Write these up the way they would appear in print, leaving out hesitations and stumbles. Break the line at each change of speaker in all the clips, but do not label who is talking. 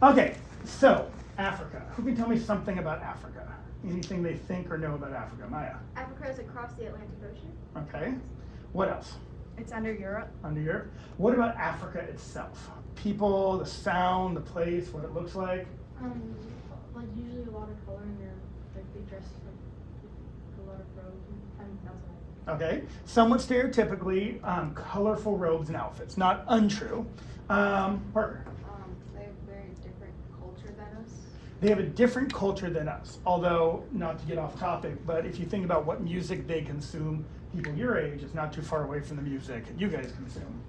Okay, so Africa. Who can tell me something about Africa? Anything they think or know about Africa? Maya?
Africa is across the Atlantic Ocean.
Okay. What else?
It's under Europe.
Under Europe. What about Africa itself? People, the sound, the place, what it looks like?
Like usually a lot of color in their, like they dress like a lot of robes and that's all.
Okay. Somewhat stereotypically, colorful robes and outfits. Not untrue. Parker?
They have very different culture than us.
They have a different culture than us, although, not to get off topic, but if you think about what music they consume, people your age, it's not too far away from the music you guys consume.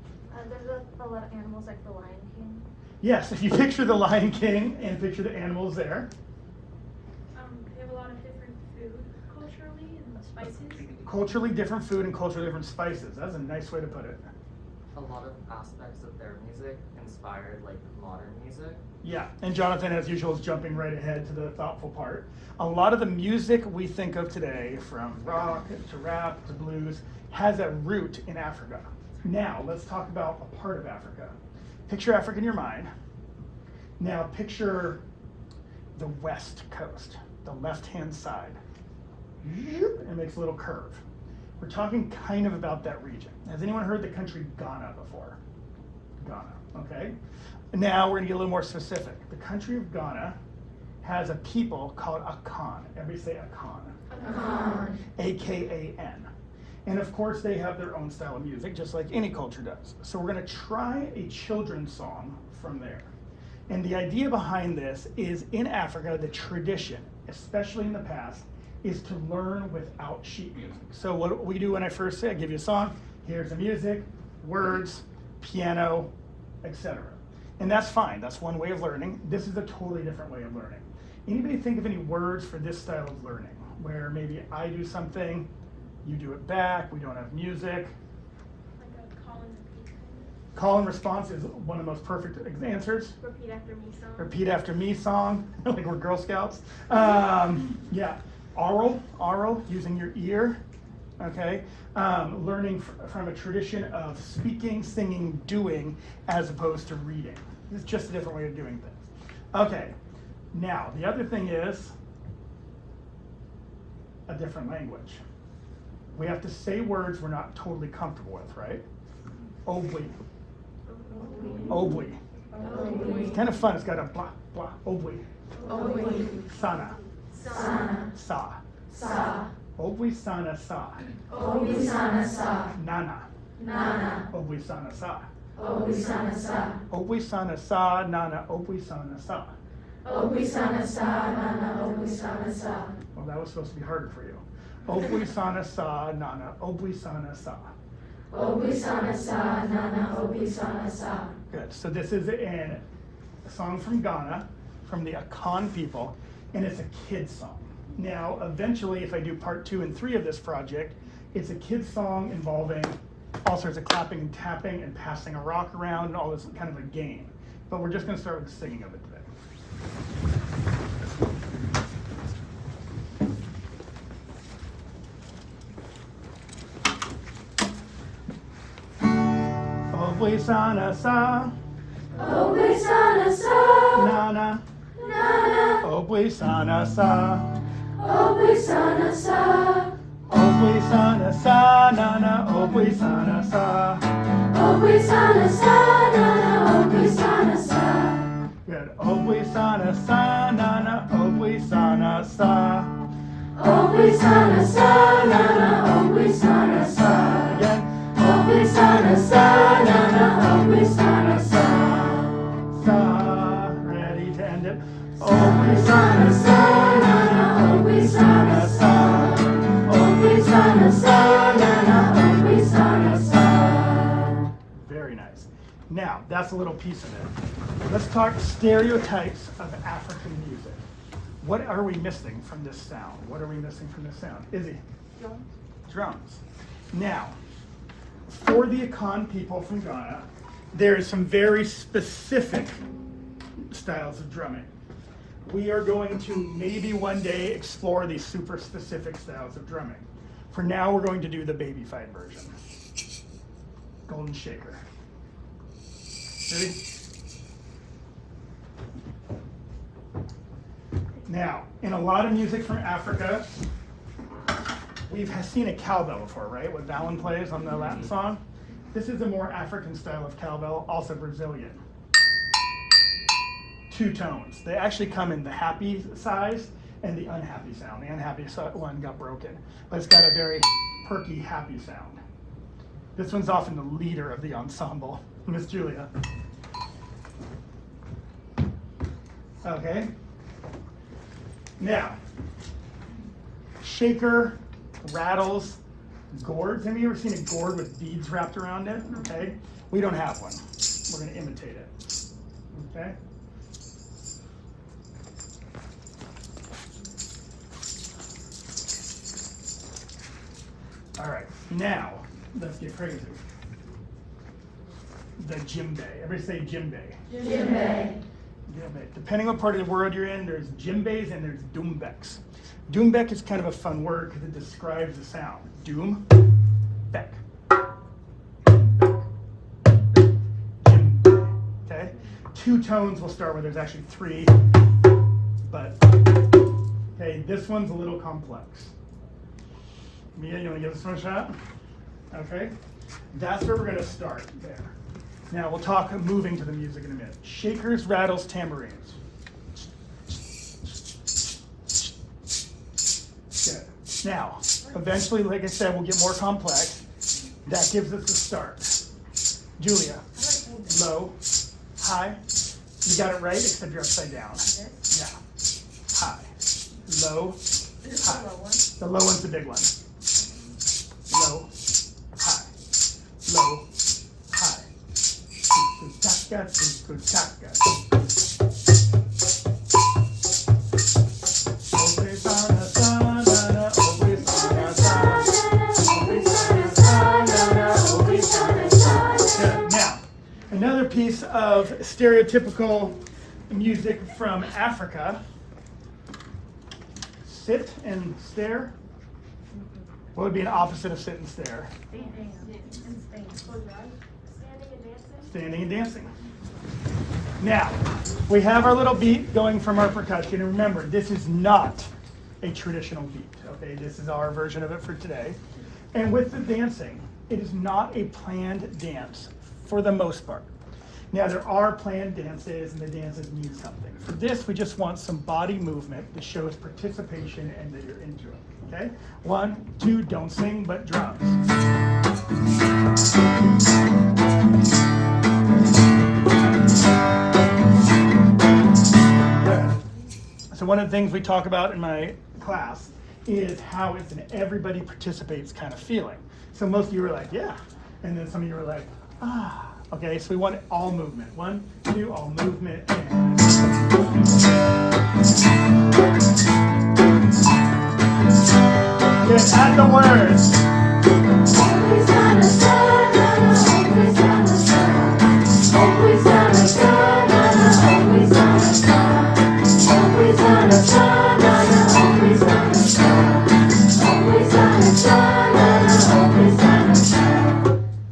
There's a lot of animals like the Lion King.
Yes, if you picture the Lion King and picture the animals there.
They have a lot of different food culturally and spices.
Culturally different food and culturally different spices. That's a nice way to put it.
A lot of aspects of their music inspired like modern music.
Yeah, and Jonathan, as usual, is jumping right ahead to the thoughtful part. A lot of the music we think of today, from rock to rap to blues, has a root in Africa. Now, let's talk about a part of Africa. Picture Africa in your mind. Now, picture the west coast, the left-hand side. It makes a little curve. We're talking kind of about that region. Has anyone heard the country Ghana before? Ghana, okay? Now we're gonna get a little more specific. The country of Ghana has a people called Akan. Everybody say Akan.
Akan.
A-K-A-N. And of course they have their own style of music, just like any culture does. So we're gonna try a children's song from there. And the idea behind this is in Africa, the tradition, especially in the past, is to learn without sheet music. So what we do when I first say, I give you a song, here's the music, words, piano, etc. And that's fine, that's one way of learning. This is a totally different way of learning. Anybody think of any words for this style of learning? Where maybe I do something, you do it back, we don't have music.
Like a call and repeat.
Call and response is one of the most perfect answers.
Repeat after me song.
Repeat after me song, like we're Girl Scouts. Yeah, oral, using your ear, okay? Learning from a tradition of speaking, singing, doing, as opposed to reading. It's just a different way of doing things. Okay, now the other thing is a different language. We have to say words we're not totally comfortable with, right? Obwi. Obwi. It's kind of fun, it's got a blah, blah, obwi. Sana. Sa. Obwisana sa. Nana. Obwisana sa. Obwisana sa, nana, obwisana sa. Well, that was supposed to be harder for you. Obwisana sa, nana, obwisana sa. Good. So this is a song from Ghana, from the Akan people, and it's a kid's song. Now, eventually, if I do part 2 and 3 of this project, it's a kid's song involving all sorts of clapping and tapping and passing a rock around and all this kind of a game. But we're just going to start with the singing of it today. Obwisana sa, nana, obwisana sa, obwisana sa, nana, obwisana sa. Good. Obwisana sa, nana, obwisana sa. Again. Sa. Ready to end it. Obwisana sa, nana, obwisana sa. Very nice. Now, that's a little piece of it. Let's talk stereotypes of African music. What are we missing from this sound? What are we missing from this sound? Izzy? Drums. Now, for the Akan people from Ghana, there is some very specific styles of drumming. We are going to maybe one day explore these super specific styles of drumming. For now, we're going to do the baby-fied version. Golden shaker. Ready? Now, in a lot of music from Africa, we've seen a cowbell before, right? What Valen plays on the Latin song. This is a more African style of cowbell, also Brazilian. 2 tones. They actually come in the happy size and the unhappy sound. The unhappy one got broken, but it's got a very perky, happy sound. This one's often the leader of the ensemble, Miss Julia. Okay. Now, shaker, rattles, gourds. Have you ever seen a gourd with beads wrapped around it? Okay. We don't have one. We're going to imitate it. Okay. All right. Now, let's get crazy. The djembe. Everybody say djembe.
Djembe.
Depending what part of the world you're in, there's djembes and there's doumbeks. Doumbek is kind of a fun word because it describes the sound. Doom, beck. Djembe. Okay? 2 tones we'll start with. There's actually 3. But, okay, this one's a little complex. Mia, you want to give this one a shot? Okay? That's where we're going to start there. Now we'll talk moving to the music in a minute. Shakers, rattles, tambourines. Good. Now, eventually, like I said, we'll get more complex. That gives us a start. Julia, low, high. You got it right, except you're upside down. Yeah. High, low, high. The low one's the big one. Low, high, low, high. Taka, taka. Obwisana, sana, obwisana, sana. Now, another piece of stereotypical music from Africa. Sit and stare. What would be an opposite of sit and stare? Standing and dancing. Now, we have our little beat going from our percussion, and remember, this is not a traditional beat, okay? This is our version of it for today. And with the dancing, it is not a planned dance for the most part. Now, there are planned dances, and the dances mean something. For this, we just want some body movement that shows participation and that you're into it, okay? 1, 2, don't sing, but drums. So one of the things we talk about in my class is how it's an everybody participates kind of feeling. So most of you were like, yeah. And then some of you were like, ah. Okay, so we want all movement. 1, 2, all movement. And good, add the words.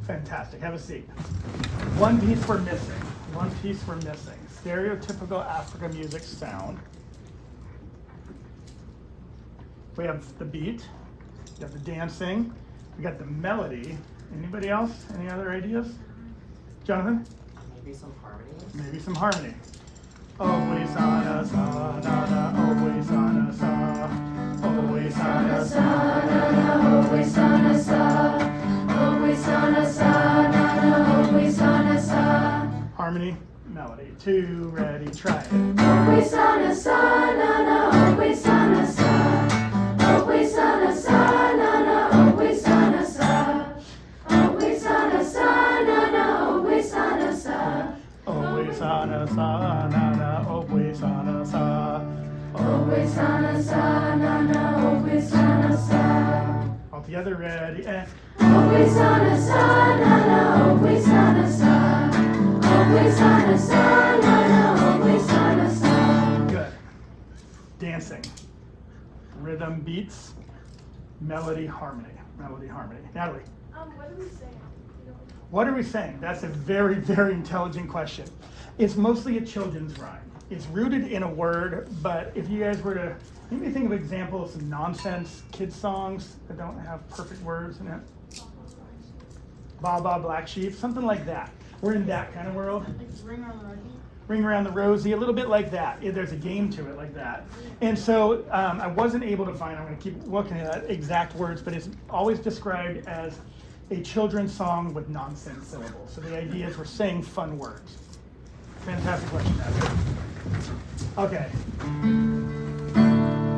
Fantastic, have a seat. One piece we're missing. Stereotypical Africa music sound. We have the beat, we have the dancing, we got the melody. Anybody else? Any other ideas? Jonathan?
Maybe some harmonies?
Maybe some harmony. Obwisana sa na na, obwisana sa, obwisana sa na na, obwisana sa, obwisana sa na na, obwisana sa. Harmony, melody. 2, ready, try it.
Obwisana sa na na, obwisana sa, obwisana sa na na, obwisana sa, obwisana sa na na, obwisana sa.
Obwisana sa na na, obwisana sa,
Obwisana sa na na, obwisana sa.
all together, ready, and
Obwisana sa na na, obwisana sa, obwisana sa na na, obwisana sa.
good. Dancing. Rhythm, beats, melody, harmony. Melody, harmony. Natalie,
What are we saying?
what are we saying? That's a very, very intelligent question. It's mostly a children's rhyme. It's rooted in a word, but if you guys were to maybe think of an example of some nonsense kids songs that don't have perfect words in it. Ba Ba Black Sheep, something like that. We're in that kind of world.
Like Ring Around the Rosie.
Ring Around the Rosie, a little bit like that. There's a game to it like that. And so I wasn't able to find, I'm going to keep looking at exact words, but it's always described as a children's song with nonsense syllables. So the idea is we're saying fun words. Fantastic question, Ezra. Okay.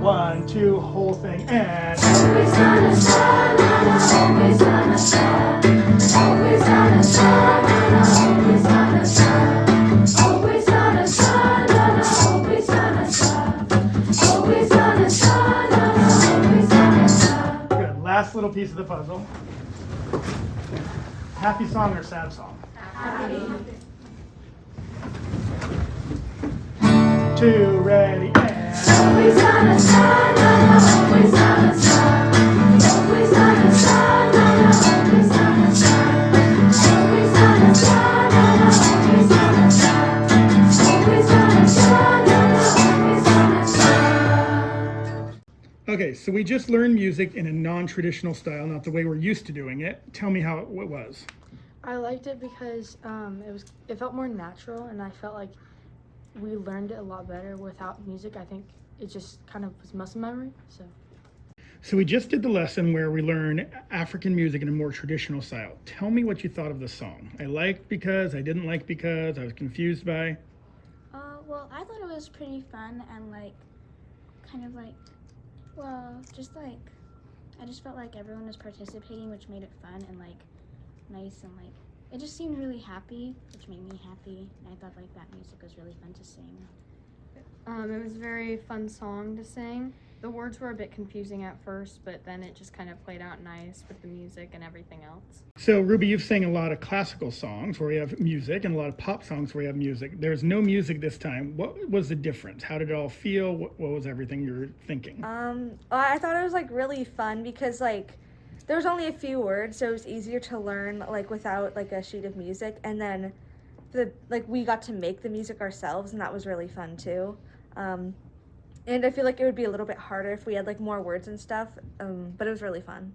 1, 2, whole thing, and.
Always on a star, always on a star. Always on a star, always on a star. Always on a star, always on a star. Always on a star, always on a star.
Good. Last little piece of the puzzle. Happy song or sad song?
Happy.
2, ready, and.
Always on a star, always on a star. Always on a star, always on a star. Always on a star, always on a star. Always on a star, always on a star.
Okay, so we just learned music in a non-traditional style, not the way we're used to doing it. Tell me how it was.
I liked it because it felt more natural, and I felt like we learned it a lot better without music. I think it just kind of was muscle memory.
So we just did the lesson where we learned African music in a more traditional style. Tell me what you thought of the song. I liked because, I didn't like because, I was confused by.
Well, I thought it was pretty fun and I just felt like everyone was participating, which made it fun and nice, and it just seemed really happy, which made me happy. And I thought that music was really fun to sing.
It was a very fun song to sing. The words were a bit confusing at first, but then it just kind of played out nice with the music and everything else.
So Ruby, you've sang a lot of classical songs where you have music and a lot of pop songs where you have music. There's no music this time. What was the difference? How did it all feel? What was everything you were thinking?
I thought it was really fun because there was only a few words, so it was easier to learn without a sheet of music. And then we got to make the music ourselves, and that was really fun too. And I feel like it would be a little bit harder if we had more words and stuff, but it was really fun.